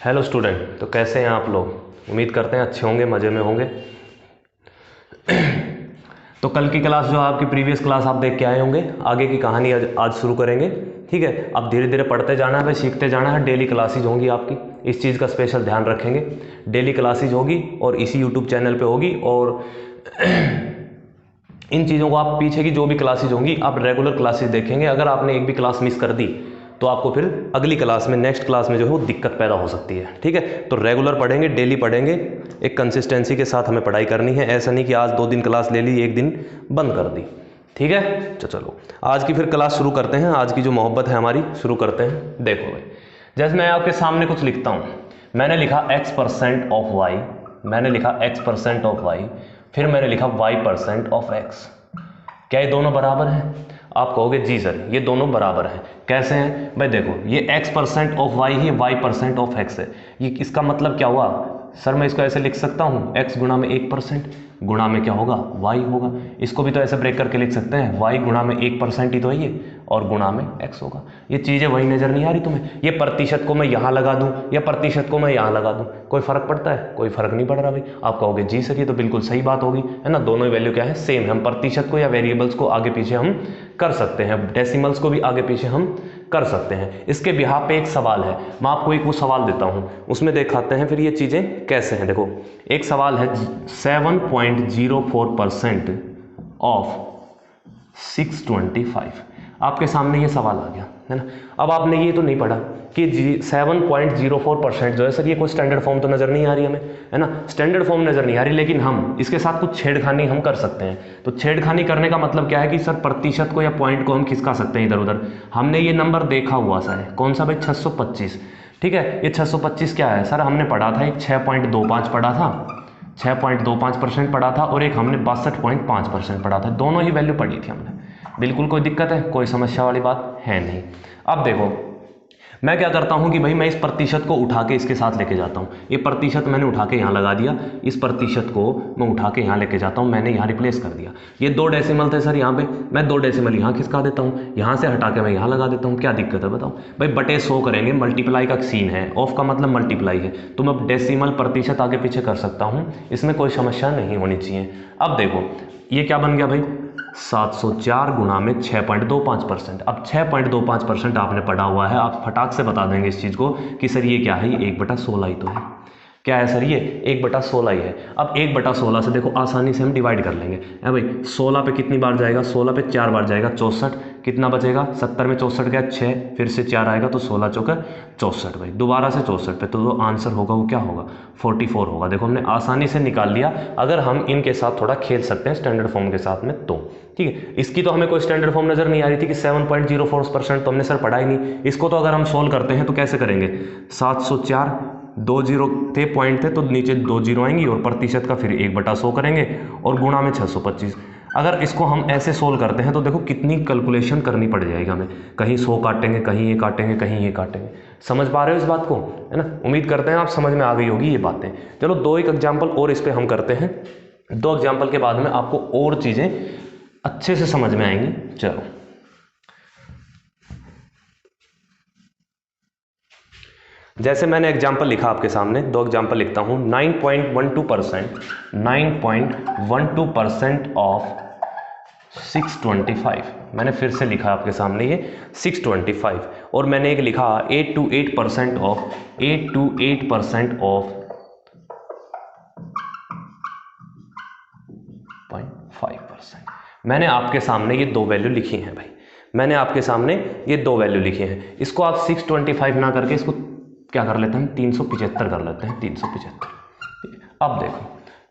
Hello student, तो कैसे हैं आप लोग। उम्मीद करते हैं अच्छे होंगे, मज़े में होंगे। तो कल की क्लास जो आपकी प्रीवियस क्लास आप देख के आए होंगे, आगे की कहानी आज शुरू करेंगे। ठीक है, अब धीरे धीरे पढ़ते जाना है, सीखते जाना है। डेली क्लासेज होंगी आपकी, इस चीज़ का स्पेशल ध्यान रखेंगे। डेली क्लासेज होगी और इसी यूट्यूब चैनल पे होगी। और इन चीज़ों को आप पीछे की जो भी क्लासेज होंगी आप रेगुलर क्लासेज देखेंगे। अगर आपने एक भी क्लास मिस कर दी तो आपको फिर अगली क्लास में, नेक्स्ट क्लास में जो है वो दिक्कत पैदा हो सकती है। ठीक है, तो रेगुलर पढ़ेंगे, डेली पढ़ेंगे, एक कंसिस्टेंसी के साथ हमें पढ़ाई करनी है। ऐसा नहीं कि आज 2 दिन क्लास ले ली, एक दिन बंद कर दी। ठीक है, तो चलो आज की फिर क्लास शुरू करते हैं। आज की जो मोहब्बत है हमारी, शुरू करते हैं। देखो भाई, जैसे मैं आपके सामने कुछ लिखता हूँ, मैंने लिखा x% ऑफ y, मैंने लिखा x% ऑफ y, फिर मैंने लिखा y% ऑफ x। क्या ये दोनों बराबर हैं? आप कहोगे जी सर ये दोनों बराबर हैं। कैसे हैं भाई? देखो, ये x% ऑफ y है, y% ऑफ x है। ये इसका मतलब क्या हुआ सर? मैं इसको ऐसे लिख सकता हूँ, x गुणा में 1% गुणा में क्या होगा, y होगा। इसको भी तो ऐसे ब्रेक करके लिख सकते हैं, y गुणा में 1% ही तो है ये, और गुणा में x होगा। ये चीज़ें वही नज़र नहीं आ रही तुम्हें? ये प्रतिशत को मैं यहाँ लगा दूँ या प्रतिशत को मैं यहाँ लगा दूँ, कोई फ़र्क पड़ता है? कोई फ़र्क नहीं पड़ रहा भाई। आप कहोगे जी सर ये तो बिल्कुल सही बात होगी, है ना। दोनों ही वैल्यू क्या है, सेम है। हम प्रतिशत को या वेरिएबल्स को आगे पीछे हम कर सकते हैं, डेसिमल्स को भी आगे पीछे हम कर सकते हैं। इसके बिहाफ पे एक सवाल है, मैं आपको एक वो सवाल देता हूँ, उसमें दिखाते हैं फिर ये चीज़ें कैसे हैं। देखो, एक सवाल है 7.04% ऑफ 625। आपके सामने ये सवाल आ गया, है ना। अब आपने ये तो नहीं पढ़ा कि 7.04% जो है सर, ये कोई स्टैंडर्ड फॉर्म तो नज़र नहीं आ रही हमें, है ना। स्टैंडर्ड फॉर्म नज़र नहीं आ रही, लेकिन हम इसके साथ कुछ छेड़खानी हम कर सकते हैं। तो छेड़खानी करने का मतलब क्या है कि सर प्रतिशत को या पॉइंट को हम खिसका सकते हैं इधर उधर। हमने ये नंबर देखा हुआ सा है, कौन सा भाई? 625। ठीक है, ये 625 क्या है सर? हमने पढ़ा था एक 6.25 पढ़ा था, 6.25% पढ़ा था, और एक हमने 62.5% पढ़ा था। दोनों ही वैल्यू पढ़ी थी हमने। बिल्कुल कोई दिक्कत है, कोई समस्या वाली बात है नहीं। अब देखो, मैं क्या करता हूं कि भाई मैं इस प्रतिशत को उठा के इसके साथ लेके जाता हूं। ये प्रतिशत मैंने उठा के यहाँ लगा दिया, इस प्रतिशत को मैं उठा के यहाँ लेके जाता हूं, मैंने यहाँ रिप्लेस कर दिया। ये 2 डेसिमल थे सर, यहाँ पे मैं 2 डेसिमल यहाँ खिसका देता हूँ, यहाँ से हटा के मैं यहाँ लगा देता हूँ। क्या दिक्कत है बताओ भाई? बटे 100 करेंगे, मल्टीप्लाई का सीन है, ऑफ का मतलब मल्टीप्लाई है, तो मैं डेसिमल प्रतिशत आगे पीछे कर सकता हूँ, इसमें कोई समस्या नहीं होनी चाहिए। अब देखो ये क्या बन गया भाई, 704 गुणा में 6.25%। अब 6.25% आपने पढ़ा हुआ है, आप फटाक से बता देंगे इस चीज़ को कि सर ये क्या है, ये 1/16 ही तो है। क्या है सर? ये 1/16 ही है। अब 1/16 से देखो आसानी से हम डिवाइड कर लेंगे, है भाई। 16 पे कितनी बार जाएगा? 16 पे 4 बार जाएगा, 64। कितना बचेगा? 70 में 64 गया 6, फिर से 4 आएगा तो 16 चौका 64 भाई। दोबारा से 64 पे, तो जो आंसर होगा वो क्या होगा? 44 होगा। देखो हमने आसानी से निकाल लिया। अगर हम इनके साथ थोड़ा खेल सकते हैं स्टैंडर्ड फॉर्म के साथ में तो ठीक है। इसकी तो हमें कोई स्टैंडर्ड फॉर्म नज़र नहीं आ रही थी कि 7.04%, तो हमने सर पढ़ा ही नहीं। इसको तो अगर हम सोल्व करते हैं तो कैसे करेंगे? 704, 2 जीरो थे, पॉइंट थे, तो नीचे 2 जीरो आएंगी, और प्रतिशत का फिर 1/100 करेंगे, और गुणा में 625। अगर इसको हम ऐसे सोल्व करते हैं तो देखो कितनी कैलकुलेशन करनी पड़ जाएगी हमें। कहीं 100 काटेंगे, कहीं ये काटेंगे, कहीं ये काटेंगे। समझ पा रहे हो इस बात को, है ना। उम्मीद करते हैं आप समझ में आ गई होगी ये बातें। चलो 2 एक एग्जाम्पल और इस पर हम करते हैं। 2 एग्जाम्पल के बाद में आपको और चीज़ें अच्छे से समझ में आएंगी। चलो जैसे मैंने एग्जाम्पल लिखा आपके सामने, 2 एग्जाम्पल लिखता हूँ। 9.12% ऑफ 625। मैंने फिर से लिखा आपके सामने ये 625, और मैंने एक लिखा 8% ऑफ 0.5%। मैंने आपके सामने ये 2 वैल्यू लिखी हैं भाई, मैंने आपके सामने ये 2 वैल्यू लिखी हैं। इसको आप 625 ना करके इसको क्या कर लेते हैं, 375 कर लेते हैं, 375। अब देखो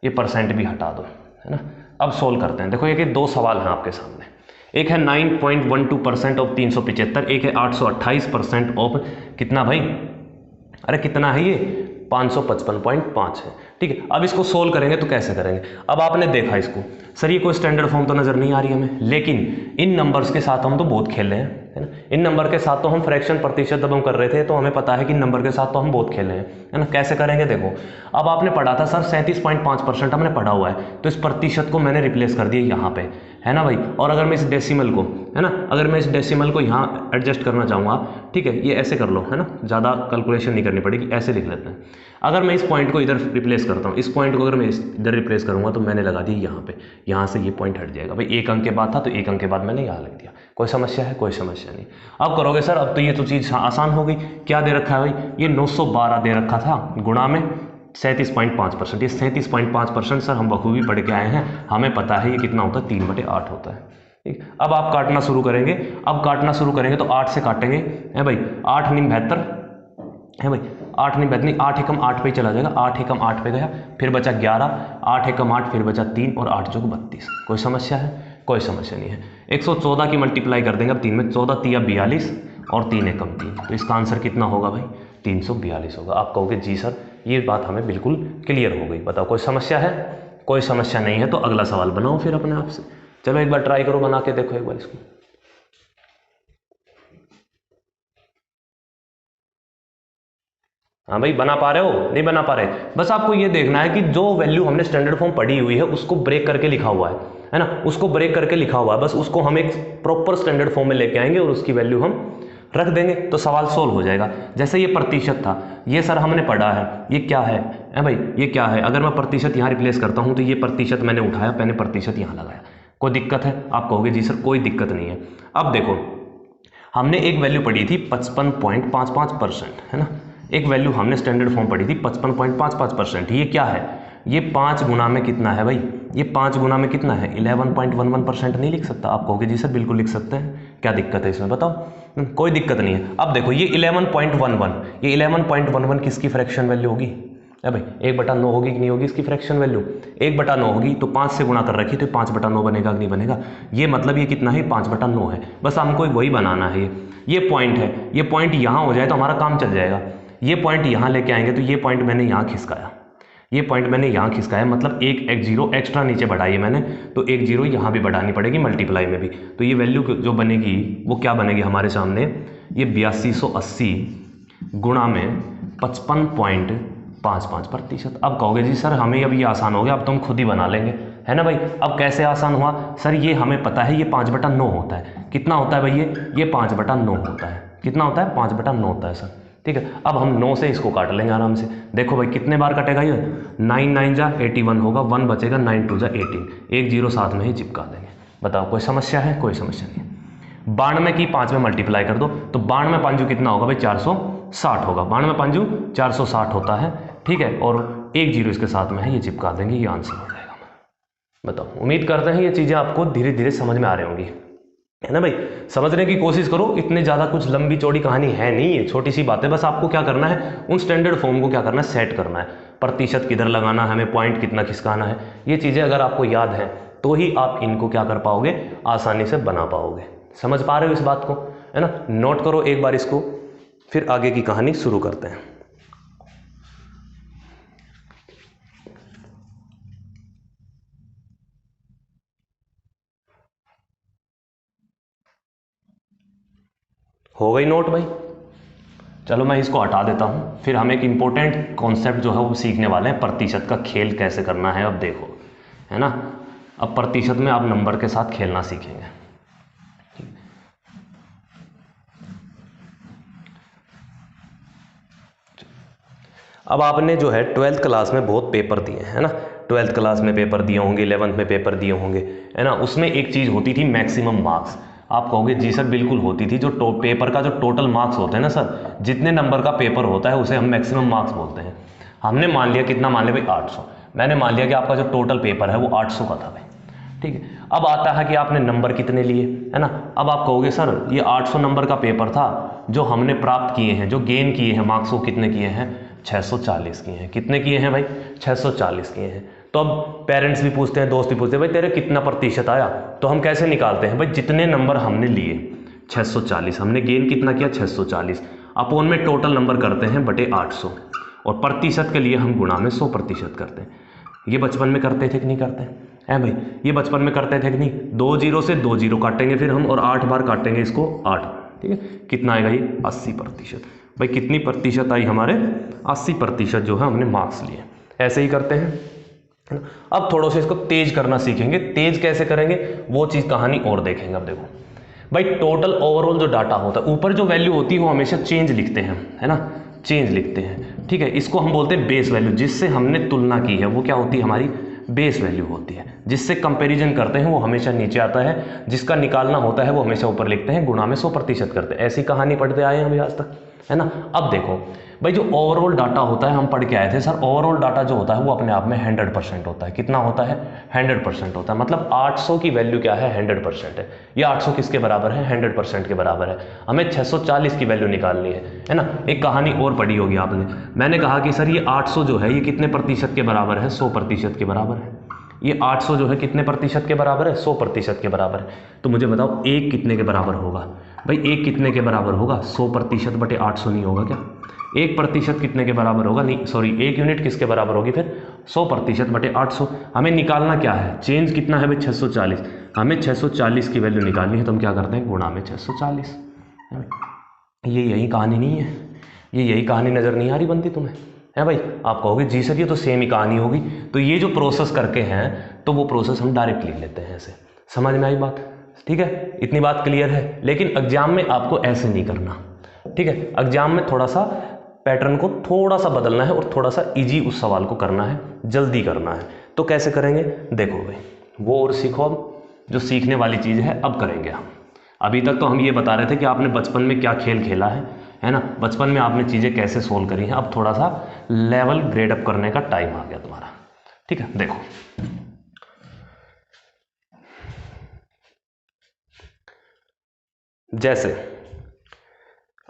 ये परसेंट भी हटा दो, है ना। अब सोल्व करते हैं। देखो ये 2 सवाल हैं आपके सामने, एक है 9.12% ऑफ 375, एक है 828% ऑफ कितना भाई? अरे कितना है ये? 555.5 है। ठीक है। अब इसको सोल्व करेंगे तो कैसे करेंगे, अब आपने देखा इसको, सर ये कोई स्टैंडर्ड फॉर्म तो नज़र नहीं आ रही हमें, लेकिन इन नंबर्स के साथ हम तो बहुत खेल रहे हैं, है ना। इन नंबर के साथ तो हम फ्रैक्शन प्रतिशत जब हम कर रहे थे तो हमें पता है कि इन नंबर के साथ तो हम बहुत खेले हैं, है ना। कैसे करेंगे देखो, अब आपने पढ़ा था सर 37.5% हमने पढ़ा हुआ है, तो इस प्रतिशत को मैंने रिप्लेस कर दिया यहाँ पे, है ना भाई। और अगर मैं इस डेसिमल को, है ना, अगर मैं इस डेसिमल को यहाँ एडजस्ट करना चाहूँगा, ठीक है, ये ऐसे कर लो, है ना, ज़्यादा कैलकुलेशन नहीं करनी पड़ेगी, ऐसे लिख लेते हैं। अगर मैं इस पॉइंट को इधर रिप्लेस करता हूँ, इस पॉइंट को अगर मैं इधर रिप्लेस करूँगा तो मैंने लगा दिया यहाँ पे, यहाँ से ये पॉइंट हट जाएगा भाई। एक अंक के बाद था तो एक अंक के बाद मैंने यहाँ लग दिया। कोई समस्या है? कोई समस्या नहीं। अब करोगे सर, अब तो ये तो चीज़ आसान हो गई। क्या दे रखा है भाई, ये 912 दे रखा था गुणा में 37.5%। ये 37.5% सर हम बखूबी पढ़ के आए हैं, हमें पता है ये कितना होता है, 3/8 होता है। ठीक, अब आप काटना शुरू करेंगे। अब काटना शुरू करेंगे तो 8 से काटेंगे, है भाई, 8 9 72, है भाई, 8 9 72 नहीं, 8 एकम 8 पे ही चला जाएगा, 8 एकम 8 पे गया, फिर बचा 11, 8 एकम 8, फिर बचा 3 और 8 जोग 32। कोई समस्या है? कोई समस्या नहीं है। 114 की मल्टीप्लाई कर देंगे अब 3 में, 14 3 42 और 3 एकम 3, तो इसका आंसर कितना होगा भाई, 342 होगा। आप कहोगे जी सर ये बात हमें बिल्कुल क्लियर हो गई। बताओ कोई समस्या है? कोई समस्या नहीं है तो अगला सवाल बनाओ फिर अपने आप से। चलो एक बार ट्राई करो, बना के देखो एक बार इसको। हाँ भाई, बना पा रहे हो? नहीं बना पा रहे? बस आपको ये देखना है कि जो वैल्यू हमने स्टैंडर्ड फॉर्म पढ़ी हुई है उसको ब्रेक करके लिखा हुआ है ना, उसको ब्रेक करके लिखा हुआ है, बस उसको हम एक प्रॉपर स्टैंडर्ड फॉर्म में लेके आएंगे और उसकी वैल्यू हम रख देंगे तो सवाल सोल्व हो जाएगा। जैसे ये प्रतिशत था, ये सर हमने पढ़ा है, ये क्या है भाई, ये क्या है। अगर मैं प्रतिशत यहाँ रिप्लेस करता हूँ तो ये प्रतिशत मैंने उठाया, मैंने प्रतिशत यहाँ लगाया, कोई दिक्कत है? आप कहोगे जी सर कोई दिक्कत नहीं है। अब देखो, हमने एक वैल्यू पढ़ी थी 55.55%, है ना, एक वैल्यू हमने स्टैंडर्ड फॉर्म पढ़ी थी 55.55%। ये क्या है, ये 5 गुना में कितना है भाई, ये 5 गुना में कितना है, 11.11%। नहीं लिख सकता? आप कहोगे जी सर बिल्कुल लिख सकते हैं, क्या दिक्कत है इसमें, बताओ। कोई दिक्कत नहीं है। अब देखो ये 11.11, ये 11.11 किसकी फ्रैक्शन वैल्यू होगी, है भाई, 1/9 होगी कि नहीं होगी इसकी फ्रैक्शन वैल्यू? 1/9 होगी तो 5 से गुणा कर रखी तो 5/9 बनेगा कि नहीं बनेगा? ये मतलब ये कितना है, 5/9 है। बस हमको वही बनाना है। ये पॉइंट है, ये पॉइंट यहाँ हो जाए तो हमारा काम चल जाएगा। ये पॉइंट यहाँ लेके आएंगे तो ये पॉइंट मैंने यहाँ खिसकाया, ये पॉइंट मैंने यहाँ खिसकाया, मतलब एक 0 एक्स्ट्रा नीचे बढ़ाई है मैंने, तो 1 0 यहाँ भी बढ़ानी पड़ेगी मल्टीप्लाई में भी। तो ये वैल्यू जो बनेगी वो क्या बनेगी हमारे सामने, ये 8280 गुणा में 55.55%। अब कहोगे जी सर हमें अब ये आसान हो गया, अब तो हम खुद ही बना लेंगे, है ना भाई। अब कैसे आसान हुआ सर, ये हमें पता है ये 5/9 होता है। कितना होता है भाई, ये 5/9 होता है। कितना होता है, 5/9 होता है सर। ठीक है, अब हम 9 से इसको काट लेंगे आराम से। देखो भाई कितने बार कटेगा ये, 9 9 जा 81 होगा, 1 बचेगा, 9 2 जा 18, 1 0 साथ में ही चिपका देंगे। बताओ कोई समस्या है? कोई समस्या नहीं है। 92 की 5 में मल्टीप्लाई कर दो तो 92 5 कितना होगा भाई, 460 होगा। 92 5 460 होता है, ठीक है, और 1 0 इसके साथ में है, ये चिपका देंगे, ये आंसर हो जाएगा। बताओ, उम्मीद करते हैं ये चीज़ें आपको धीरे धीरे समझ में आ रही होंगी, है ना भाई। समझने की कोशिश करो, इतने ज़्यादा कुछ लंबी चौड़ी कहानी है नहीं है, छोटी सी बात है। बस आपको क्या करना है, उन स्टैंडर्ड फॉर्म को क्या करना है, सेट करना है। प्रतिशत किधर लगाना है, हमें पॉइंट कितना खिसकाना है, ये चीज़ें अगर आपको याद है तो ही आप इनको क्या कर पाओगे, आसानी से बना पाओगे। समझ पा रहे हो इस बात को, है ना। नोट करो एक बार इसको, फिर आगे की कहानी शुरू करते हैं। हो गई नोट भाई? चलो मैं इसको हटा देता हूँ, फिर हम एक इम्पोर्टेंट कॉन्सेप्ट जो है वो सीखने वाले हैं, प्रतिशत का खेल कैसे करना है। अब देखो, है ना, अब प्रतिशत में आप नंबर के साथ खेलना सीखेंगे। अब आपने जो है 12th क्लास में बहुत पेपर दिए हैं, है ना, 12th क्लास में पेपर दिए होंगे, 11th में पेपर दिए होंगे, है ना। उसमें एक चीज़ होती थी मैक्सिमम मार्क्स। आप कहोगे जी सर बिल्कुल होती थी, जो पेपर का जो टोटल मार्क्स होते हैं ना सर, जितने नंबर का पेपर होता है उसे हम मैक्सिमम मार्क्स बोलते हैं। हमने मान लिया, कितना मान लिया भाई, 800। मैंने मान लिया कि आपका जो टोटल पेपर है वो 800 का था भाई, ठीक है। अब आता है कि आपने नंबर कितने लिए, है ना। अब आप कहोगे सर ये 800 नंबर का पेपर था, जो हमने प्राप्त किए हैं, जो गेन किए हैं मार्क्स, वो कितने किए हैं, 640 किए हैं। कितने किए हैं भाई, 640 किए हैं। तो अब पेरेंट्स भी पूछते हैं, दोस्त भी पूछते हैं, भाई तेरे कितना प्रतिशत आया। तो हम कैसे निकालते हैं भाई, जितने नंबर हमने लिए 640, हमने गेन कितना किया 640, अपोन में टोटल नंबर करते हैं बटे 800, और प्रतिशत के लिए हम गुणा में 100% करते हैं। ये बचपन में करते थे कि नहीं करते हैं भाई? ये बचपन में करते थे कि नहीं? 2 0 से 2 0 काटेंगे फिर हम, और 8 बार काटेंगे इसको 8, ठीक है। कितना आएगा ये? 80%। भाई कितनी प्रतिशत आई हमारे? 80% जो है हमने मार्क्स लिए। ऐसे ही करते हैं। अब थोड़ा सा इसको तेज करना सीखेंगे। तेज कैसे करेंगे वो चीज़ कहानी और देखेंगे। अब देखो भाई, टोटल ओवरऑल जो डाटा होता है, ऊपर जो वैल्यू होती है वो हमेशा चेंज लिखते हैं, है ना, चेंज लिखते हैं, ठीक है। इसको हम बोलते हैं बेस वैल्यू। जिससे हमने तुलना की है वो क्या होती है? हमारी बेस वैल्यू होती है। जिससे कंपैरिजन करते हैं वो हमेशा नीचे आता है, जिसका निकालना होता है वो हमेशा ऊपर लिखते हैं, गुणा में 100% करते हैं। ऐसी कहानी पढ़ते आए हैं अभी आज तक, है ना। अब देखो भाई, जो ओवरऑल डाटा होता है हम पढ़ के आए थे सर, ओवरऑल डाटा जो होता है वो अपने आप में 100% होता है। कितना होता है? 100% होता है। मतलब 800 की वैल्यू क्या है? 100% है। ये 800 किसके बराबर है? 100% के बराबर है। हमें 640 की वैल्यू निकालनी है ना। एक कहानी और पढ़ी होगी आपने, मैंने कहा कि सर ये 800 जो है ये कितने प्रतिशत के बराबर है? 100% के बराबर है। ये 800 जो है कितने प्रतिशत के बराबर है? 100% के बराबर है। तो मुझे बताओ एक कितने के बराबर होगा? भाई एक कितने के बराबर होगा? 100% बटे 800 नहीं होगा क्या? 1% कितने के बराबर होगा? नहीं सॉरी, 1 यूनिट किसके बराबर होगी फिर? 100% बटे 800। हमें निकालना क्या है? चेंज कितना है भाई? 640। हमें 640 की वैल्यू निकालनी है तो हम क्या करते हैं? गुणा में 640। ये यही कहानी नहीं है? ये यही कहानी नज़र नहीं आ रही बनती तुम्हें? है भाई? आप कहोगे जी सर ये तो सेम ही कहानी होगी। तो ये जो प्रोसेस करके हैं तो वो प्रोसेस हम डायरेक्ट लिख लेते हैं ऐसे। समझ में आई बात? ठीक है, इतनी बात क्लियर है। लेकिन एग्जाम में आपको ऐसे नहीं करना, ठीक है। एग्जाम में थोड़ा सा पैटर्न को थोड़ा सा बदलना है और थोड़ा सा इजी उस सवाल को करना है, जल्दी करना है। तो कैसे करेंगे? देखो भाई, वो और सीखो। अब जो सीखने वाली चीज़ है अब करेंगे हम। अभी तक तो हम ये बता रहे थे कि आपने बचपन में क्या खेल खेला है ना, बचपन में आपने चीज़ें कैसे सोल्व करी हैं। अब थोड़ा सा लेवल ग्रेड अप करने का टाइम आ गया तुम्हारा, ठीक है। देखो जैसे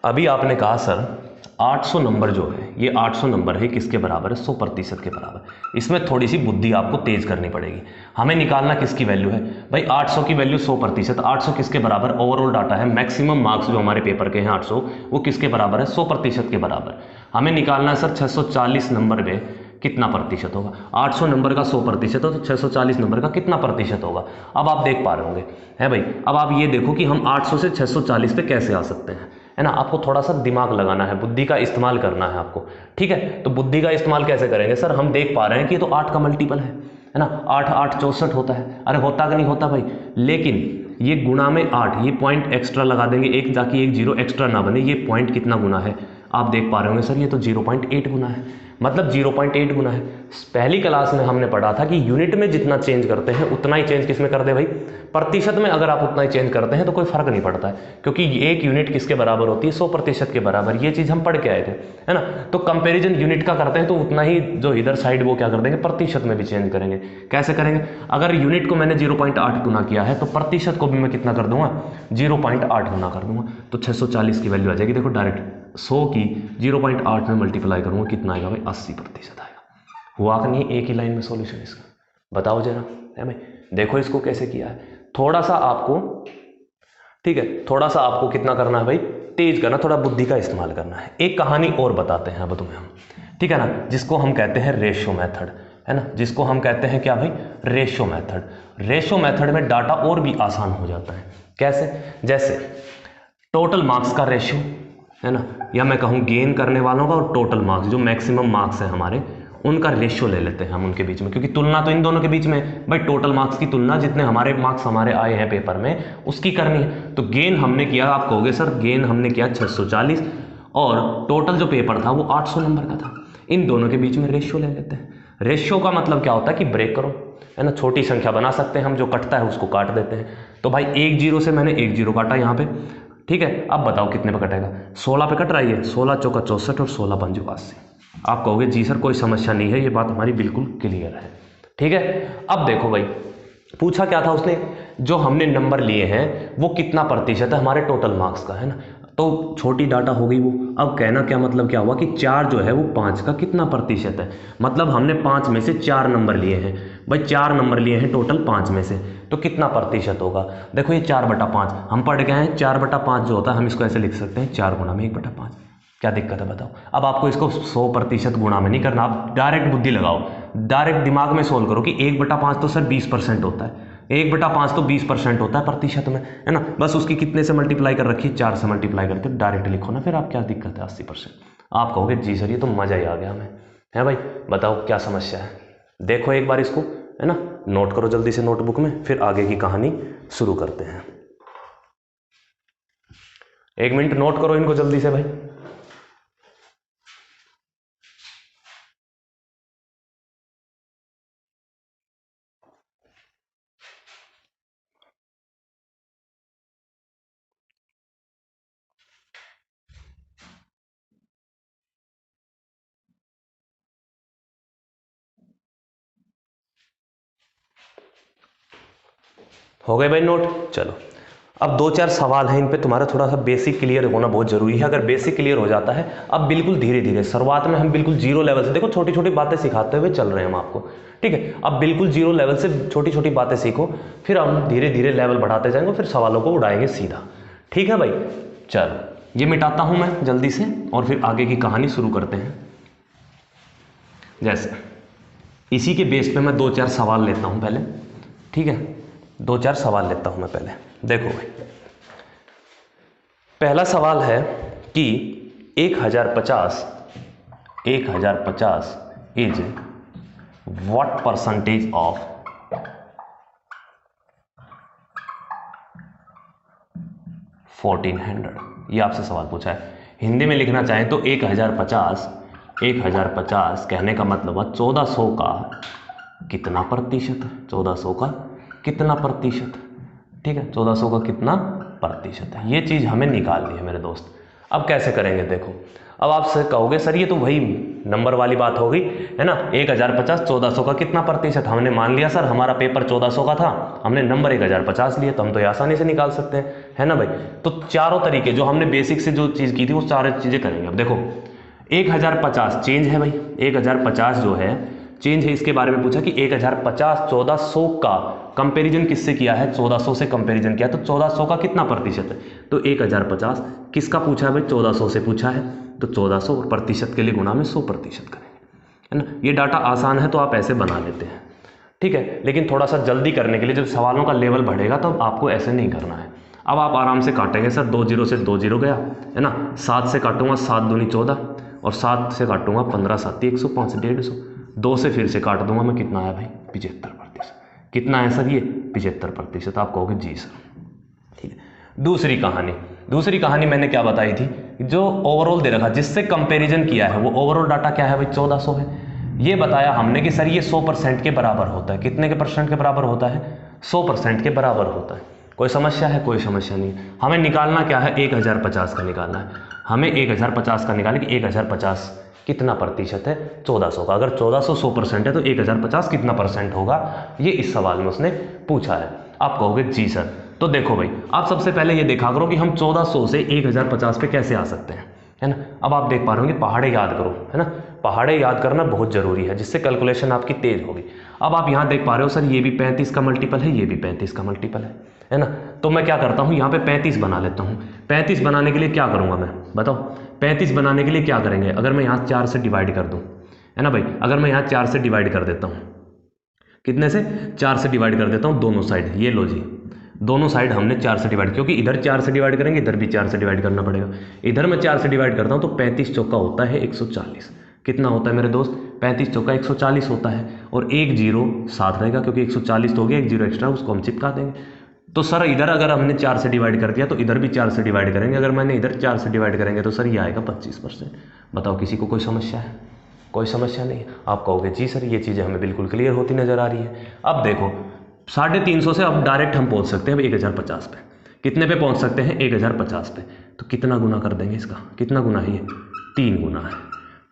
अभी आपने कहा सर 800 नंबर जो है, ये 800 नंबर है किसके बराबर है? 100% के बराबर। इसमें थोड़ी सी बुद्धि आपको तेज करनी पड़ेगी। हमें निकालना किसकी वैल्यू है भाई? 800 की वैल्यू 100%। 800 किसके बराबर? ओवरऑल डाटा है, मैक्सिमम मार्क्स जो हमारे पेपर के हैं 800, वो किसके बराबर है? 100% के बराबर। हमें निकालना है सर 640 नंबर में कितना प्रतिशत होगा? 800 नंबर का 100% है तो 640 नंबर का कितना प्रतिशत होगा? अब आप देख पा रहे होंगे, है भाई। अब आप ये देखो कि हम 800 से 640 पे कैसे आ सकते हैं, है ना। आपको थोड़ा सा दिमाग लगाना है, बुद्धि का इस्तेमाल करना है आपको, ठीक है। तो बुद्धि का इस्तेमाल कैसे करेंगे सर? हम देख पा रहे हैं कि ये तो 8 का मल्टीपल है ना। 8 8 64 होता है। अरे होता कि नहीं होता भाई? लेकिन ये गुणा में 8, ये पॉइंट एक्स्ट्रा लगा देंगे एक, ताकि एक 0 एक्स्ट्रा ना बने। ये पॉइंट कितना गुना है? आप देख पा रहे होंगे सर ये तो 0.8 गुना है, मतलब 0.8 गुना है। पहली क्लास में हमने पढ़ा था कि यूनिट में जितना चेंज करते हैं उतना ही चेंज किसमें कर दे भाई? प्रतिशत में अगर आप उतना ही चेंज करते हैं तो कोई फर्क नहीं पड़ता है, क्योंकि एक यूनिट किसके बराबर होती है? 100% के बराबर। ये चीज़ हम पढ़ के आए थे, है ना। तो कंपैरिजन यूनिट का करते हैं तो उतना ही जो इधर साइड वो क्या कर देंगे? प्रतिशत में भी चेंज करेंगे। कैसे करेंगे? अगर यूनिट को मैंने 0.8 गुना किया है तो प्रतिशत को भी मैं कितना कर दूंगा? 0.8 गुना कर दूंगा। तो 640 की वैल्यू आ जाएगी। देखो डायरेक्ट 100 की 0.8 में मल्टीप्लाई करूंगा, कितना आएगा भाई? 80% आएगा। हुआ कि नहीं एक ही लाइन में सॉल्यूशन इसका? बताओ जरा, है भाई। देखो इसको कैसे किया है। थोड़ा सा आपको, ठीक है, थोड़ा सा आपको कितना करना है भाई? तेज करना, थोड़ा बुद्धि का इस्तेमाल करना है। एक कहानी और बताते हैं अब तुम्हें हम, ठीक है ना, जिसको हम कहते हैं रेशियो मेथड, है ना, जिसको हम कहते हैं क्या भाई? Ratio method. रेशियो मेथड में डाटा और भी आसान हो जाता है। कैसे? जैसे टोटल मार्क्स का रेशियो, है ना, या मैं कहूँ गेन करने वालों का और टोटल मार्क्स जो मैक्सिमम मार्क्स है हमारे, उनका रेशियो ले लेते हैं हम उनके बीच में, क्योंकि तुलना तो इन दोनों के बीच में भाई, टोटल मार्क्स की तुलना जितने हमारे मार्क्स हमारे आए हैं पेपर में उसकी करनी है। तो गेन हमने किया, आप कहोगे सर गेन हमने किया 640 और टोटल जो पेपर था वो 800 नंबर का था। इन दोनों के बीच में रेशियो ले लेते हैं। रेशियो का मतलब क्या होता है कि ब्रेक करो, है ना, छोटी संख्या बना सकते हैं हम, जो कटता है उसको काट देते हैं। तो भाई 1 0 से मैंने 1 0 काटा यहाँ पे, ठीक है। अब बताओ कितने पे कटेगा? 16 पे कट रहा है। 16 चौका 64 और 16 पंजे 80। आप कहोगे जी सर कोई समस्या नहीं है, ये बात हमारी बिल्कुल क्लियर है, ठीक है। अब देखो भाई, पूछा क्या था उसने? जो हमने नंबर लिए हैं वो कितना प्रतिशत है हमारे टोटल मार्क्स का, है ना। तो छोटी डाटा हो गई वो। अब कहना क्या मतलब क्या हुआ कि 4 जो है वो 5 का कितना प्रतिशत है? मतलब हमने 5 में से 4 नंबर लिए हैं भाई, 4 नंबर लिए हैं टोटल 5 में से, तो कितना प्रतिशत होगा? देखो ये 4/5 हम पढ़ गए हैं। 4/5 जो होता है हम इसको ऐसे लिख सकते हैं 4 गुणा में 1/5, क्या दिक्कत है बताओ। अब आपको इसको 100% गुणा में नहीं करना, आप डायरेक्ट बुद्धि लगाओ, डायरेक्ट दिमाग में सोल्व करो कि 1/5 तो सर 20% होता है, 1/5 तो 20% होता है प्रतिशत में, है ना। बस उसकी कितने से मल्टीप्लाई कर रखी है, 4 से मल्टीप्लाई करके डायरेक्ट लिखो ना, फिर आप क्या दिक्कत है 80%। आप कहोगे जी सर ये तो मज़ा ही आ गया हमें, है भाई। बताओ क्या समस्या है, देखो एक बार इसको, है ना, नोट करो जल्दी से नोटबुक में, फिर आगे की कहानी शुरू करते हैं। 1 मिनट नोट करो इनको जल्दी से भाई। हो गए भाई नोट। चलो अब 2-4 सवाल हैं, इन पे तुम्हारा थोड़ा सा बेसिक क्लियर होना बहुत जरूरी है। अगर बेसिक क्लियर हो जाता है, अब बिल्कुल धीरे धीरे, शुरुआत में हम बिल्कुल जीरो लेवल से, देखो छोटी छोटी बातें सिखाते हुए चल रहे हैं हम आपको, ठीक है। अब बिल्कुल जीरो लेवल से छोटी छोटी बातें सीखो, फिर हम धीरे धीरे लेवल बढ़ाते जाएंगे, फिर सवालों को उड़ाएंगे सीधा, ठीक है भाई। चलो ये मिटाता हूं मैं जल्दी से, और फिर आगे की कहानी शुरू करते हैं। जैसे इसी के बेस पे मैं 2-4 सवाल लेता हूं पहले, ठीक है, 2-4 सवाल लेता हूं मैं पहले। देखो भाई पहला सवाल है कि 1050 इज व्हाट परसेंटेज ऑफ 1400। ये आपसे सवाल पूछा है, हिंदी में लिखना चाहें तो 1050 कहने का मतलब है 1400 का कितना प्रतिशत, 1400 का कितना प्रतिशत, ठीक है, 1400 का कितना प्रतिशत है, ये चीज़ हमें निकालनी है मेरे दोस्त। अब कैसे करेंगे देखो, अब आपसे कहोगे सर ये तो वही नंबर वाली बात हो गई, है ना, 1050 1400 का कितना प्रतिशत, हमने मान लिया सर हमारा पेपर 1400 का था, हमने नंबर 1050 लिए, तो हम तो ये आसानी से निकाल सकते हैं, है ना भाई। तो चारों तरीके जो हमने बेसिक से जो चीज़ की थी वो सारी चीज़ें करेंगे। अब देखो 1050 चेंज है भाई, 1050 जो है चेंज है, इसके बारे में पूछा कि 1050 1400 का कंपैरिजन किससे किया है, 1400 से कंपैरिजन किया, तो 1400 का कितना प्रतिशत है, तो 1050 किसका पूछा है भाई, 1400 से पूछा है, तो 1400 प्रतिशत के लिए गुणा में 100% करेंगे, है ना। ये डाटा आसान है तो आप ऐसे बना लेते हैं, ठीक है, लेकिन थोड़ा सा जल्दी करने के लिए जब सवालों का लेवल बढ़ेगा तो आपको ऐसे नहीं करना है। अब आप आराम से काटेंगे, सर 2 0 से 2 0 गया, है ना, 7 से काटूंगा 7 दूनी 14, और 7 से काटूंगा 15 7 105 150, 2 से फिर से काट दूंगा मैं, कितना आया भाई 75%। कितना है सर ये 75%, आप कहोगे जी सर, ठीक है। दूसरी कहानी मैंने क्या बताई थी, जो ओवरऑल दे रखा जिससे कंपैरिजन किया है वो ओवरऑल डाटा क्या है भाई 1400 है। ये बताया हमने कि सर ये 100% के बराबर होता है, कितने के परसेंट के बराबर होता है, 100% के बराबर होता है। कोई समस्या है, कोई समस्या नहीं। हमें निकालना क्या है, 1050 का निकालना है, हमें 1050 का निकालें कि 1050 कितना प्रतिशत है 1400 का। अगर 1400 100% है तो 1050 कितना परसेंट होगा, ये इस सवाल में उसने पूछा है। आप कहोगे जी सर। तो देखो भाई आप सबसे पहले ये देखा करो कि हम 1400 से 1050 पे कैसे आ सकते हैं, है ना। अब आप देख पा रहे होंगे पहाड़े याद करो, है ना, पहाड़े याद करना बहुत जरूरी है, जिससे कैलकुलेशन आपकी तेज होगी। अब आप यहाँ देख पा रहे हो सर ये भी 35 का मल्टीपल है, ये भी 35 का मल्टीपल है ना। तो मैं क्या करता हूँ यहाँ पे 35 बना लेता हूँ। 35 बनाने के लिए क्या करूँगा मैं, बताओ 35 बनाने के लिए क्या करेंगे, अगर मैं यहाँ 4 से डिवाइड कर दूँ, है ना भाई, अगर मैं यहाँ 4 से डिवाइड कर देता हूँ, कितने से 4 से डिवाइड कर देता हूँ दोनों साइड, ये लो जी, दोनों साइड हमने 4 से डिवाइड, क्योंकि इधर 4 से डिवाइड करेंगे इधर भी 4 से डिवाइड करना पड़ेगा। इधर मैं 4 से डिवाइड करता हूँ तो 35 चौका होता है 140। कितना होता है मेरे दोस्त, 35 चौका 140 होता है, और एक जीरो साथ रहेगा क्योंकि 140 तो हो गया, एक जीरो एक्स्ट्रा उसको हम चिपका देंगे। तो सर इधर अगर हमने 4 से डिवाइड कर दिया तो इधर भी 4 से डिवाइड करेंगे, अगर मैंने इधर 4 से डिवाइड करेंगे तो सर ये आएगा 25%। बताओ किसी को कोई समस्या है, कोई समस्या नहीं। आप कहोगे जी सर ये चीज़ें हमें बिल्कुल क्लियर होती नज़र आ रही है। अब देखो 350 से अब डायरेक्ट हम पहुंच सकते हैं 1050 पे। कितने पे पहुंच सकते हैं, 1050 पे। तो कितना गुना कर देंगे इसका, कितना गुना है ये, 3 गुना है।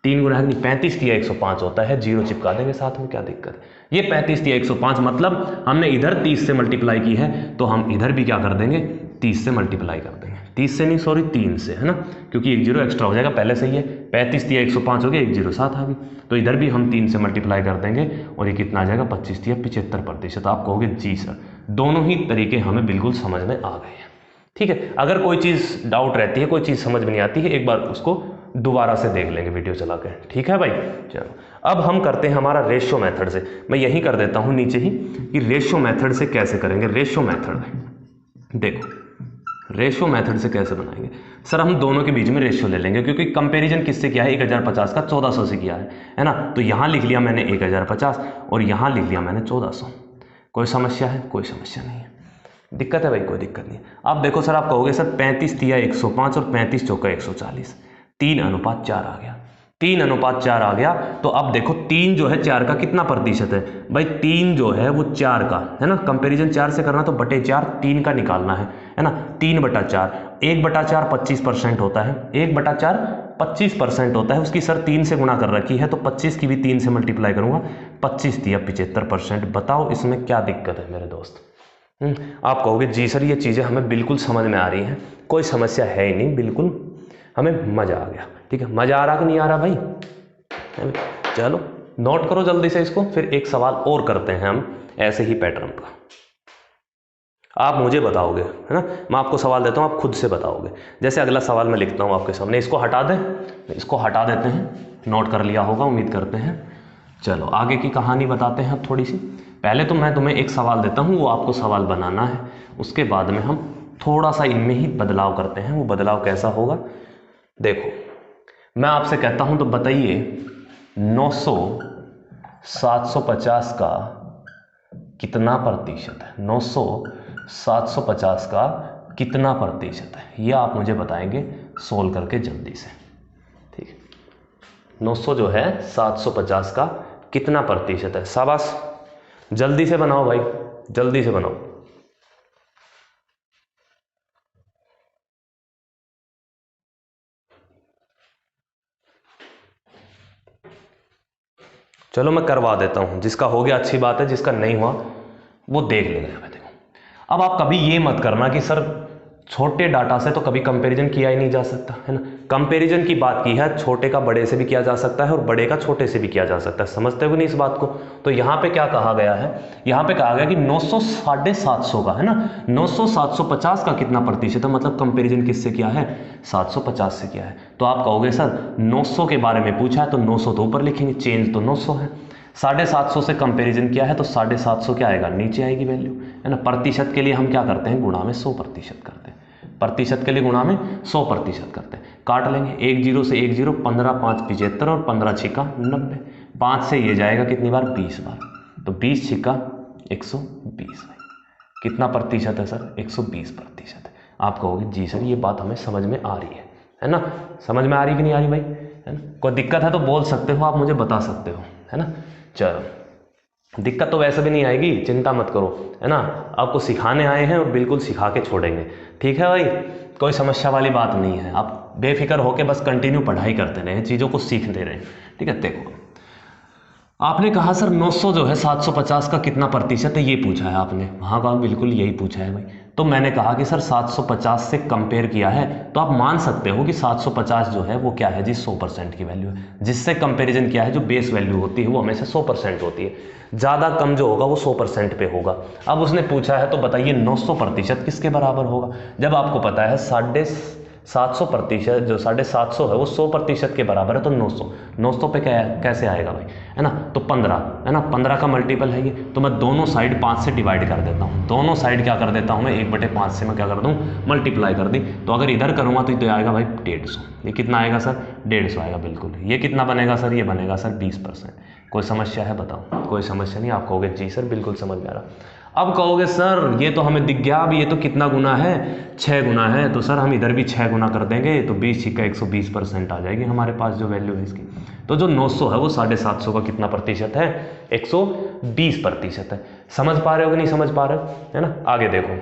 3 गुना है नहीं, 35 दिया 105 होता है, जीरो चिपका देंगे साथ में, क्या दिक्कत है। ये 35 दिया 105 मतलब हमने इधर 30 से मल्टीप्लाई की है, तो हम इधर भी क्या कर देंगे 30 से मल्टीप्लाई कर देंगे, 30 से नहीं सॉरी 3 से, है ना, क्योंकि एक जीरो एक्स्ट्रा हो जाएगा पहले से ही है। 35 दिया 105 हो गया, एक जीरो साथ आ गई, तो इधर भी हम 3 से मल्टीप्लाई कर देंगे और ये कितना आ जाएगा 25 दिया 75%। आप कहोगे जी सर, दोनों ही तरीके हमें बिल्कुल समझ में आ गए हैं। ठीक है, अगर कोई चीज़ डाउट रहती है, कोई चीज़ समझ में नहीं आती है, एक बार उसको दोबारा से देख लेंगे वीडियो चला के, ठीक है भाई। चलो अब हम करते हैं हमारा रेशियो मेथड से। मैं यही कर देता हूँ नीचे ही कि रेशियो मेथड से कैसे करेंगे। रेशियो मेथड देखो, रेशियो मेथड से कैसे बनाएंगे सर, हम दोनों के बीच में रेशियो ले लेंगे, क्योंकि कंपैरिजन किससे किया है, 1050 का 1400 से किया है ना। तो यहाँ लिख लिया मैंने 1050 और यहाँ लिख लिया मैंने 1400। कोई समस्या है? कोई समस्या नहीं है। दिक्कत है भाई? कोई दिक्कत नहीं। अब देखो सर, आप कहोगे सर 35 तिया 105 और 35 चौका 140, 3:4 आ गया। 3:4 आ गया। तो अब देखो 3 जो है 4 का कितना प्रतिशत है भाई, 3 जो है वो 4 का है ना। कंपैरिजन 4 से करना तो बटे 4 3 का निकालना है ना। 3/4, 1/4 25% होता है, 1/4 25% होता है। उसकी सर 3 से गुणा कर रखी है, तो 25 की भी 3 से मल्टीप्लाई करूंगा, 25 दिया 75%। बताओ इसमें क्या दिक्कत है मेरे दोस्त? आप कहोगे जी सर ये चीज़ें हमें बिल्कुल समझ में आ रही हैं, कोई समस्या है ही नहीं, बिल्कुल हमें मज़ा आ गया। ठीक है, मज़ा आ रहा कि नहीं आ रहा भाई? चलो नोट करो जल्दी से इसको, फिर एक सवाल और करते हैं हम ऐसे ही पैटर्न का। आप मुझे बताओगे, है ना, मैं आपको सवाल देता हूँ, आप खुद से बताओगे। जैसे अगला सवाल मैं लिखता हूँ आपके सामने, इसको हटा दें, इसको हटा देते हैं, नोट कर लिया होगा उम्मीद करते हैं। चलो आगे की कहानी बताते हैं थोड़ी सी। पहले तो मैं तुम्हें एक सवाल देता हूँ, वो आपको सवाल बनाना है, उसके बाद में हम थोड़ा सा इनमें ही बदलाव करते हैं। वो बदलाव कैसा होगा देखो, मैं आपसे कहता हूँ तो बताइए 900 750 का कितना प्रतिशत है? 900 750 का कितना प्रतिशत है, ये आप मुझे बताएंगे सोल्व करके जल्दी से। ठीक है, 900 जो है 750 का कितना प्रतिशत है? शाबाश, जल्दी से बनाओ भाई, जल्दी से बनाओ। चलो मैं करवा देता हूं, जिसका हो गया अच्छी बात है, जिसका नहीं हुआ वो देख लेगा। देखो अब आप कभी ये मत करना कि सर छोटे डाटा से तो कभी कंपैरिजन किया ही नहीं जा सकता, है ना। कंपैरिजन की बात की है, छोटे का बड़े से भी किया जा सकता है और बड़े का छोटे से भी किया जा सकता है। समझते हो नहीं इस बात को? तो यहाँ पे क्या कहा गया है, यहाँ पे कहा गया कि 900 750 का, है ना, 900 750 का कितना प्रतिशत है, मतलब कंपैरिजन किससे किया है? 750 से किया है। तो आप कहोगे सर 900 के बारे में पूछा है तो 900 तो ऊपर लिखेंगे, चेंज तो 900 है। 750 से कंपैरिजन किया है तो 750 क्या आएगा? नीचे आएगी वैल्यू, है ना। प्रतिशत के लिए हम क्या करते हैं? गुणा में 100% करते हैं। प्रतिशत के लिए गुणा में 100% करते हैं। काट लेंगे, 1 0 से 1 0, 15 5 75 और 15 छिक्का 90। 5 से ये जाएगा कितनी बार? 20 बार, तो 20 छिक्का 120। कितना प्रतिशत है सर? 120% है। आप कहोगे जी सर ये बात हमें समझ में आ रही है ना। समझ में आ रही कि नहीं आ रही भाई? है ना, कोई दिक्कत है तो बोल सकते हो, आप मुझे बता सकते हो, है ना। चलो दिक्कत तो वैसे भी नहीं आएगी, चिंता मत करो, है ना। आपको सिखाने आए हैं और बिल्कुल सिखा के छोड़ेंगे, ठीक है भाई, कोई समस्या वाली बात नहीं है। आप बेफिक्र होकर बस कंटिन्यू पढ़ाई करते रहें, चीज़ों को सीखते रहें, ठीक है। देखो आपने कहा सर 900 जो है 750 का कितना प्रतिशत है, ये पूछा है आपने। हाँ कहा, बिल्कुल यही पूछा है भाई। तो मैंने कहा कि सर 750 से कंपेयर किया है, तो आप मान सकते हो कि 750 जो है वो क्या है जी? 100% की वैल्यू है। जिससे कंपैरिजन किया है, जो बेस वैल्यू होती है वो हमेशा 100% होती है, ज़्यादा कम जो होगा वो 100% पे होगा। अब उसने पूछा है तो बताइए 900% किसके बराबर होगा? जब आपको पता है 750% जो 750 है वो 100% के बराबर है, तो 900 पे क्या कैसे आएगा भाई, है ना। तो 15 है ना, 15 का मल्टीपल है ये। तो मैं दोनों साइड 5 से डिवाइड कर देता हूँ, दोनों साइड क्या कर देता हूँ मैं? 1/5 से मैं क्या कर दूँ? मल्टीप्लाई कर दी। तो अगर इधर करूँगा तो आएगा भाई 150। ये कितना आएगा सर? 150 आएगा, बिल्कुल। ये कितना बनेगा सर? ये बनेगा सर 20%। कोई समस्या है बताओ? कोई समस्या नहीं। आप कहोगे जी सर बिल्कुल समझ में आ रहा। अब कहोगे सर ये तो हमें दिख गया, अब ये तो कितना गुना है? 6 गुना है। तो सर हम इधर भी 6 गुना कर देंगे, तो 20 छिक्का 120% आ जाएगी हमारे पास जो वैल्यू है इसकी। तो जो 900 है वो 750 का कितना प्रतिशत है? 120% है। समझ पा रहे हो कि नहीं समझ पा रहे हो, है ना। आगे देखो,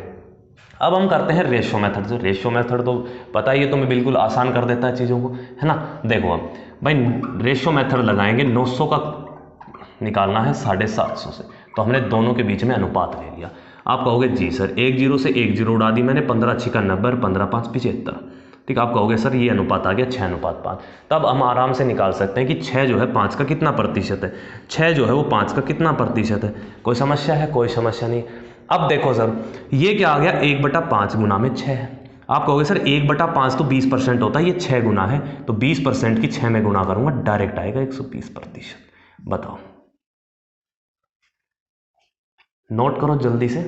अब हम करते हैं रेशियो मेथड से। रेशियो मेथड तो पता ही है, तो मैं बिल्कुल आसान कर देता है चीज़ों को, है ना। देखो अब भाई रेशियो मेथड लगाएंगे, 900 का निकालना है 750 से, तो हमने दोनों के बीच में अनुपात ले लिया। आप कहोगे जी सर 1 0 से 1 0 उड़ा दी मैंने, 15 छिक्का 90, 15 5 75। ठीक, आप कहोगे सर ये अनुपात आ गया 6:5। तब हम आराम से निकाल सकते हैं कि 6 जो है 5 का कितना प्रतिशत है, 6 जो है वो 5 का कितना प्रतिशत है। कोई समस्या है? कोई समस्या नहीं। अब देखो सर ये क्या आ गया? 1/5 गुना में 6 है। आप कहोगे सर 1/5 तो 20% होता है, ये 6 गुना है, तो 20% की 6 में गुना करूंगा, डायरेक्ट आएगा 120%। बताओ, नोट करो जल्दी से।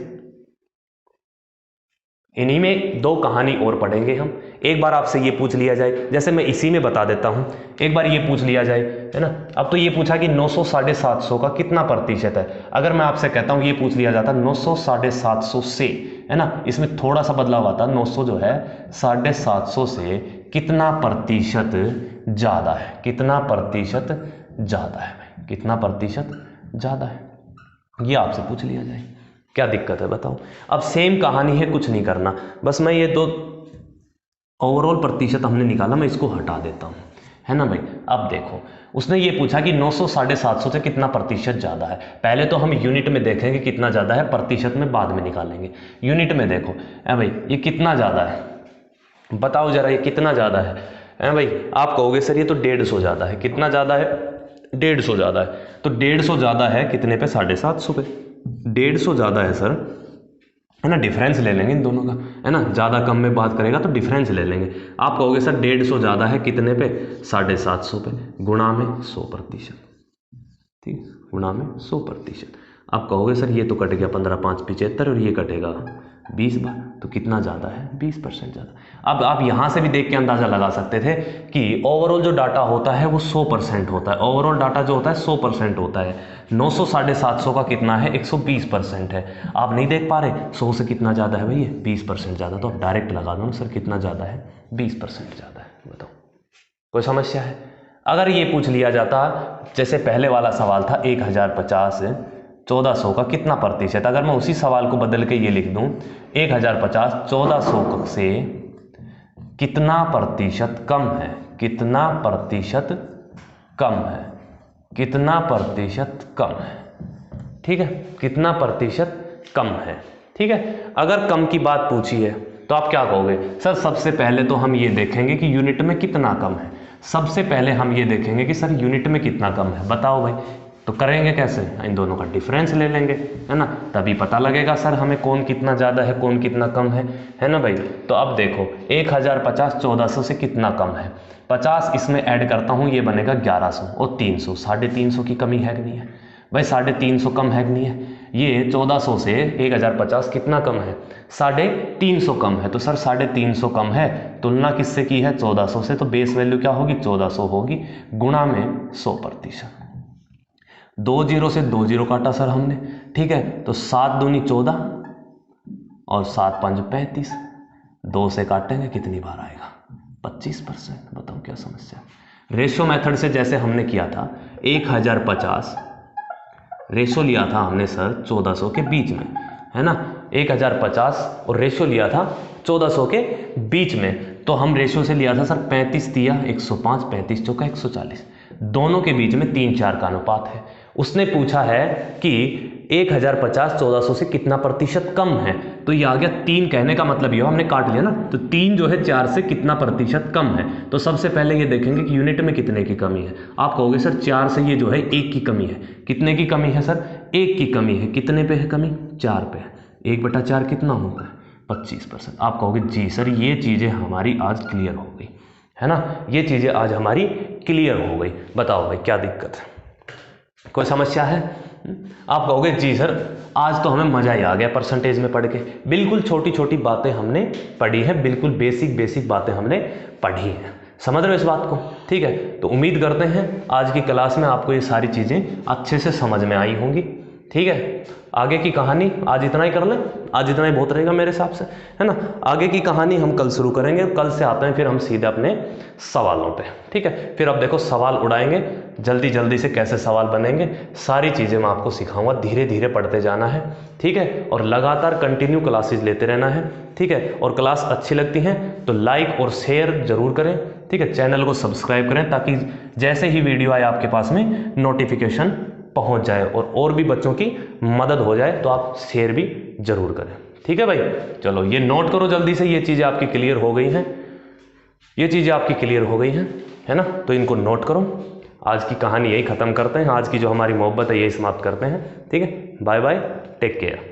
इन्हीं में दो कहानी और पढ़ेंगे हम। एक बार आपसे ये पूछ लिया जाए, जैसे मैं इसी में बता देता हूं, एक बार ये पूछ लिया जाए, है ना। अब तो ये पूछा कि 900 750 का कितना प्रतिशत है। अगर मैं आपसे कहता हूं, ये पूछ लिया जाता 900 750 से, है ना, इसमें थोड़ा सा बदलाव आता, 900 जो है 750 से कितना प्रतिशत ज्यादा है, कितना प्रतिशत ज्यादा है, कितना प्रतिशत ज्यादा है, ये आपसे पूछ लिया जाए, क्या दिक्कत है बताओ। अब सेम कहानी है, कुछ नहीं करना, बस मैं ये दो ओवरऑल प्रतिशत हमने निकाला, मैं इसको हटा देता हूं, है ना भाई। अब देखो, उसने ये पूछा कि 900 750 से कितना प्रतिशत ज्यादा है। पहले तो हम यूनिट में देखेंगे कितना ज्यादा है, प्रतिशत में बाद में निकालेंगे। यूनिट में देखो, है भाई, ये कितना ज्यादा है, बताओ जरा, ये कितना ज्यादा है भाई। आप कहोगे सर ये तो 150 ज्यादा है। कितना ज्यादा है? 150 ज्यादा है। तो 150 ज्यादा है कितने पे? 750 पे। 150 ज्यादा है सर, है ना, डिफरेंस ले लेंगे इन दोनों का, है ना, ज़्यादा कम में बात करेगा तो डिफरेंस ले लेंगे। आप कहोगे सर 150 ज़्यादा है कितने पे? 750 पे, गुणा में 100%, ठीक, गुणा में 100%। आप कहोगे सर ये तो कट गया 15 5 75 और ये कटेगा 20 बार, तो कितना ज़्यादा है? 20% ज़्यादा। अब आप यहाँ से भी देख के अंदाज़ा लगा सकते थे कि ओवरऑल जो डाटा होता है वो 100% होता है। ओवरऑल डाटा जो होता है 100% होता है। 900 750 का कितना है? 120% है। आप नहीं देख पा रहे 100 से कितना ज़्यादा है भैया? 20% ज़्यादा। तो आप डायरेक्ट लगा दो ना सर, कितना ज़्यादा है? 20% ज़्यादा है। बताओ, कोई समस्या है? अगर ये पूछ लिया जाता, जैसे पहले वाला सवाल था 1050 1400 का कितना प्रतिशत, अगर मैं उसी सवाल को बदल के ये लिख दूं 1050 1400 से कितना प्रतिशत कम है, कितना प्रतिशत कम है, कितना प्रतिशत कम है, ठीक है, कितना प्रतिशत कम है, ठीक है। अगर कम की बात पूछी है तो आप क्या कहोगे? सर सबसे पहले तो हम ये देखेंगे कि यूनिट में कितना कम है। सबसे पहले हम ये देखेंगे कि सर यूनिट में कितना कम है, बताओ भाई। तो करेंगे कैसे? इन दोनों का डिफरेंस ले लेंगे, है ना, तभी पता लगेगा सर हमें कौन कितना ज़्यादा है कौन कितना कम है ना भाई। तो अब देखो 1050 1400 से कितना कम है, 50 इसमें ऐड करता हूँ, ये बनेगा 1100 और 300, 350 की कमी है कि नहीं है भाई? 350 कम है कि नहीं है? ये 1400 से 1050 कितना कम है? 350 कम है। तो सर 350 कम है, तुलना किससे की है? 1400 से। तो बेस वैल्यू क्या होगी? 1400 होगी, गुणा में 100%। 2 0 से 2 0 काटा सर हमने, ठीक है। तो 7 दूनी 14 और 7 5 35, 2 से काटेंगे कितनी बार आएगा? 25%। बताओ क्या समस्या? रेशो मेथड से जैसे हमने किया था 1050 रेशो लिया था हमने सर 1400 के बीच में, है ना, 1050 और रेशो लिया था 1400 के बीच में। तो हम रेशो से लिया था सर 35 दिया 105, 35 चौका 140, दोनों के बीच में 3-4 का अनुपात है। उसने पूछा है कि 1050 1400 से कितना प्रतिशत कम है, तो ये आ गया 3। कहने का मतलब ये हमने काट लिया ना, तो 3 जो है 4 से कितना प्रतिशत कम है। तो सबसे पहले ये देखेंगे कि यूनिट में कितने की कमी है। आप कहोगे सर 4 से ये जो है 1 की कमी है। कितने की कमी है सर? 1 की कमी है। कितने पे है कमी? 4 पे है। 1/4 कितना होगा? 25%। आप कहोगे जी सर ये चीज़ें हमारी आज क्लियर हो गई, है ना, ये चीज़ें आज हमारी क्लियर हो गई। बताओ भाई क्या दिक्कत है, कोई समस्या है? आप कहोगे जी सर आज तो हमें मज़ा ही आ गया परसेंटेज में पढ़ के। बिल्कुल छोटी छोटी बातें हमने पढ़ी है, बिल्कुल बेसिक बातें हमने पढ़ी हैं। समझ रहे हो इस बात को? ठीक है, तो उम्मीद करते हैं आज की क्लास में आपको ये सारी चीज़ें अच्छे से समझ में आई होंगी। ठीक है, आगे की कहानी आज इतना ही कर लें, आज इतना ही बहुत रहेगा मेरे हिसाब से, है ना। आगे की कहानी हम कल शुरू करेंगे, कल से आते हैं फिर हम सीधे अपने सवालों पे। ठीक है, फिर अब देखो सवाल उड़ाएंगे, जल्दी जल्दी से कैसे सवाल बनेंगे सारी चीज़ें मैं आपको सिखाऊंगा। धीरे धीरे पढ़ते जाना है, ठीक है, और लगातार कंटिन्यू क्लासेज लेते रहना है। ठीक है, और क्लास अच्छी लगती हैं तो लाइक और शेयर जरूर करें। ठीक है, चैनल को सब्सक्राइब करें ताकि जैसे ही वीडियो आए आपके पास में नोटिफिकेशन पहुंच जाए और भी बच्चों की मदद हो जाए, तो आप शेयर भी जरूर करें। ठीक है भाई, चलो ये नोट करो जल्दी से, ये चीज़ें आपकी क्लियर हो गई हैं, ये चीज़ें आपकी क्लियर हो गई हैं, है ना, तो इनको नोट करो। आज की कहानी यही ख़त्म करते हैं, आज की जो हमारी मोहब्बत है यही समाप्त करते हैं। ठीक है, बाय बाय, टेक केयर।